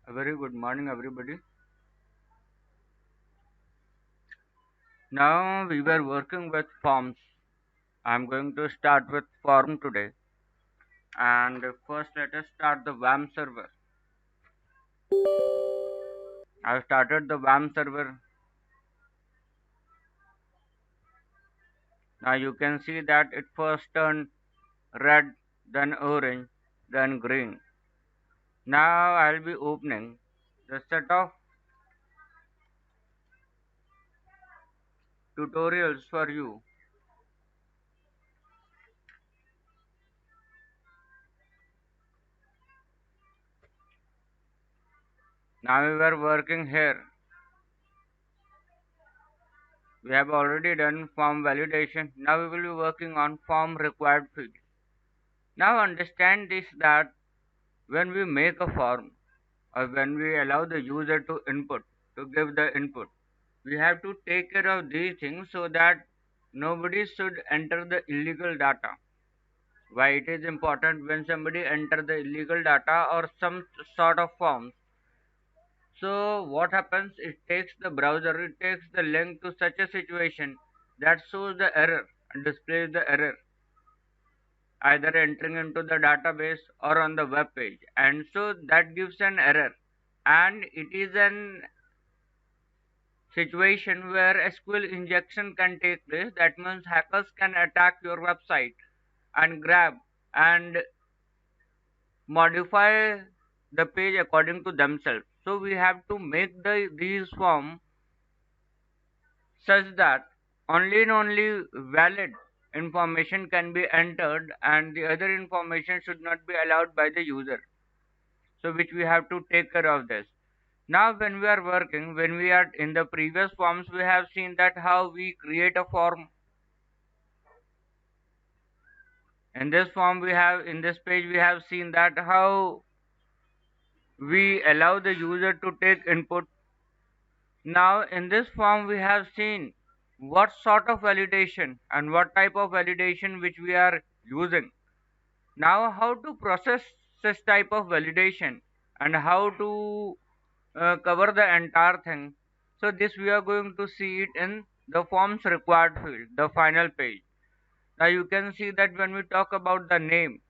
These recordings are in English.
A very good morning, everybody. Now we were working with forms. I'm going to start with form today. And first, let us start the WAM server. I've started the WAM server. Now you can see that it first turned red, then orange, then green. Now I'll be opening the set of tutorials for you. Now we were working here. We have already done form validation. Now we will be working on form required field. Now understand this that when we make a form or when we allow the user to give the input, we have to take care of these things so that nobody should enter the illegal data. Why it is important when somebody enter the illegal data or some sort of forms? So what happens? It takes the browser, it takes the link to such a situation that shows the error and displays the error, either entering into the database or on the web page, and so that gives an error, and it is an situation where SQL injection can take place. That means hackers can attack your website and grab and modify the page according to themselves. So we have to make these form such that only and only valid information can be entered and the other information should not be allowed by the user. So which we have to take care of this. Now when we are working, when we are in the previous forms, we have seen that how we create a form. In this form we have, in this page we have seen that how we allow the user to take input. Now in this form we have seen what sort of validation and what type of validation which we are using. Now how to process such type of validation and how to cover the entire thing. So this we are going to see it in the forms required field, the final page. Now you can see that when we talk about the name,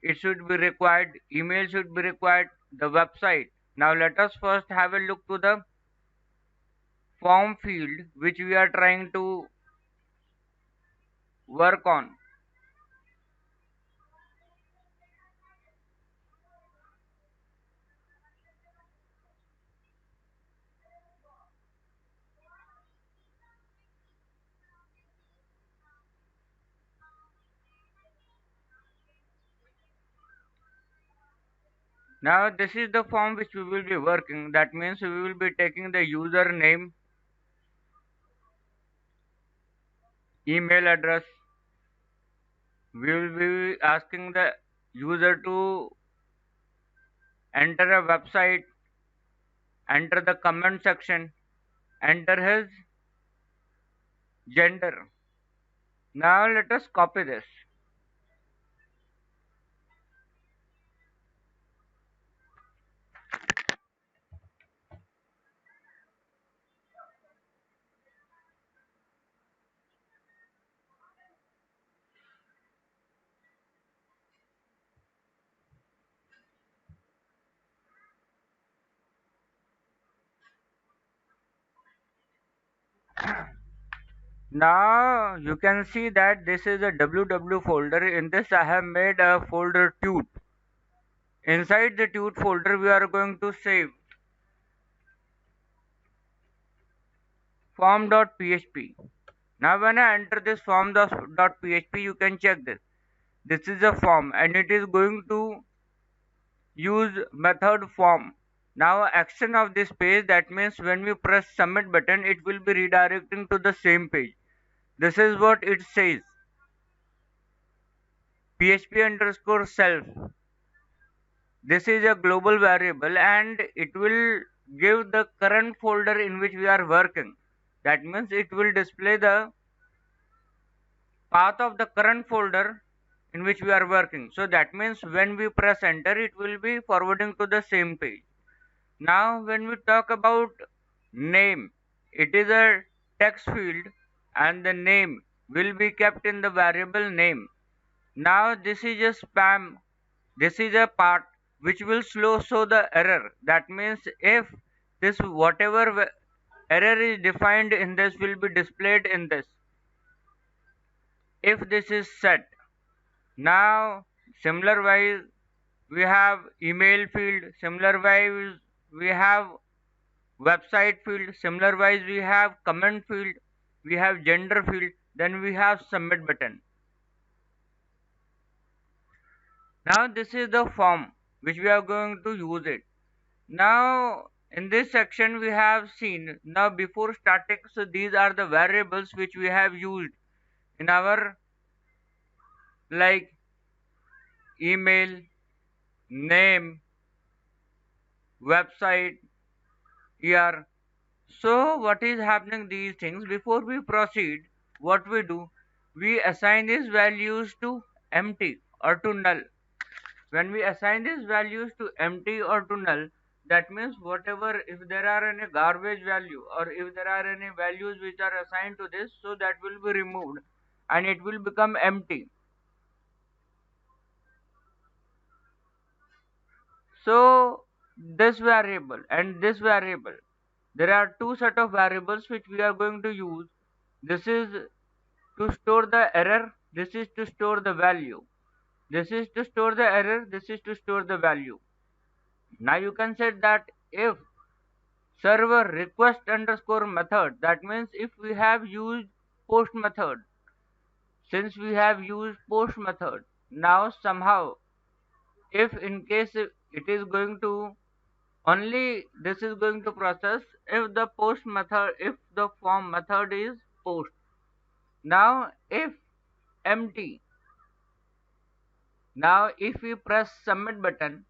it should be required, email should be required, the website. Now let us first have a look to the form field which we are trying to work on. Now this is the form which we will be working. That means we will be taking the username, email address. We will be asking the user to enter a website, enter the comment section, enter his gender. Now let us copy this. Now you can see that this is a www folder. In this I have made a folder tut. Inside the tut folder we are going to save form.php. Now when I enter this form.php, you can check this. This is a form and it is going to use method form. Now action of this page, that means when we press submit button, it will be redirecting to the same page. This is what it says. php underscore self. This is a global variable and it will give the current folder in which we are working. That means it will display the path of the current folder in which we are working. So that means when we press enter, it will be forwarding to the same page. Now, when we talk about name, it is a text field and the name will be kept in the variable name. Now, this is a spam. This is a part which will show the error. That means if this whatever error is defined in this will be displayed in this. If this is set. Now, similar wise, we have email field. Similar wise, we have website field. Similar wise, we have comment field. We have gender field. Then we have submit button. Now, this is the form which we are going to use it. Now, in this section, we have seen now before starting. So, these are the variables which we have used in our like email, name, website, year. So what is happening these things before we proceed, what we do, we assign these values to empty or to null. When we assign these values to empty or to null, that means whatever, if there are any garbage value or if there are any values which are assigned to this, so that will be removed and it will become empty. So this variable and this variable, there are two set of variables which we are going to use. This is to store the error, this is to store the value. This is to store the error, this is to store the value. Now you can say that if server request underscore method, that means if we have used post method, since we have used post method, now somehow if in case it is going to only this is going to process if the post method, if the form method is post. Now if empty, now if we press submit button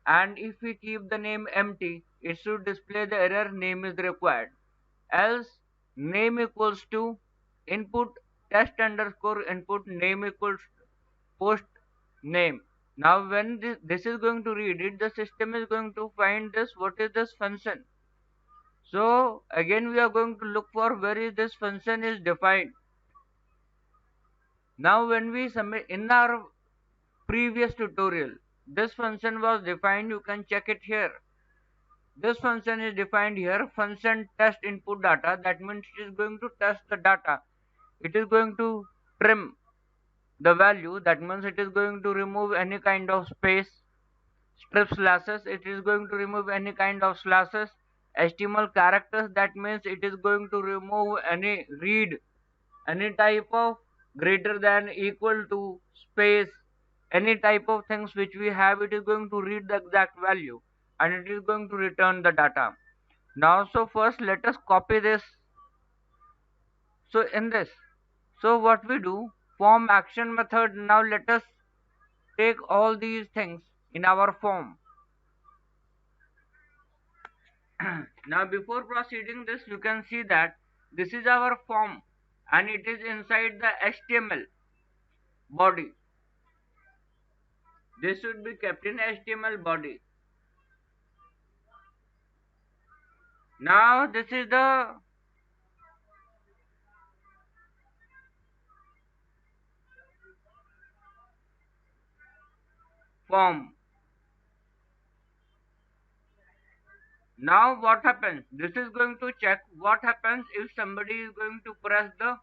and if we keep the name empty, it should display the error name is required. Else name equals to input test underscore input name equals post name. Now when this is going to read it, the system is going to find this, what is this function. So again we are going to look for where is this function is defined. Now when we submit in our previous tutorial, this function was defined, you can check it here. This function is defined here, function test input data, that means it is going to test the data. It is going to trim the value, that means it is going to remove any kind of space, strip slashes, it is going to remove any kind of slashes, HTML characters, that means it is going to remove any read, any type of greater than equal to space, any type of things which we have, it is going to read the exact value and it is going to return the data. Now so first let us copy this. So in this, so what we do, form action method, now let us take all these things in our form. Now before proceeding this, you can see that this is our form and it is inside the HTML body. This should be kept in HTML body. Now this is the form. Now what happens? This is going to check what happens if somebody is going to press the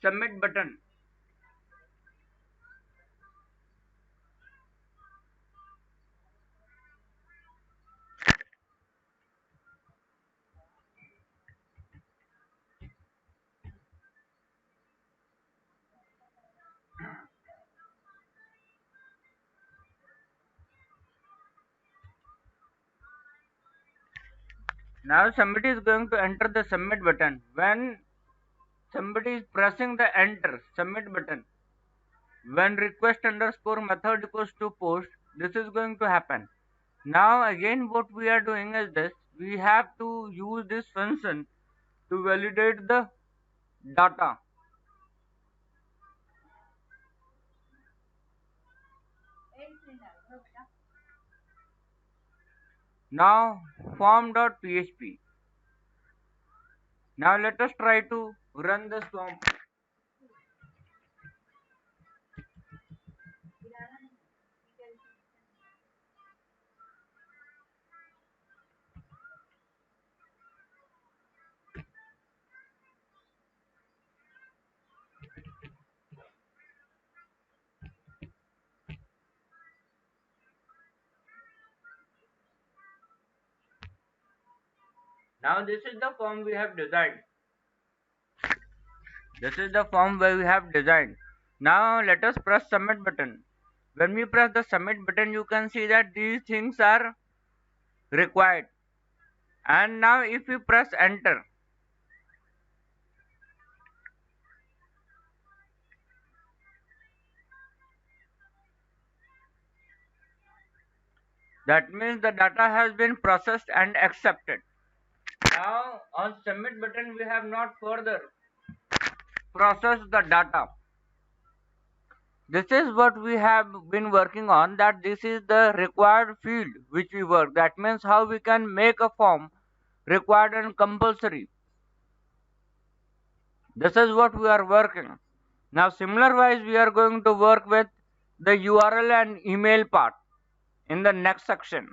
submit button. Now somebody is going to enter the submit button. When somebody is pressing the enter submit button, when request underscore method equals to post, this is going to happen. Now again what we are doing is this, we have to use this function to validate the data. Now form.php. Now let us try to run this form. Now this is the form we have designed. This is the form where we have designed. Now let us press submit button. When we press the submit button, you can see that these things are required. And now if we press enter, that means the data has been processed and accepted. Now on submit button, we have not further processed the data. This is what we have been working on, that this is the required field which we work. That means how we can make a form required and compulsory. This is what we are working. Now similar wise we are going to work with the URL and email part in the next section.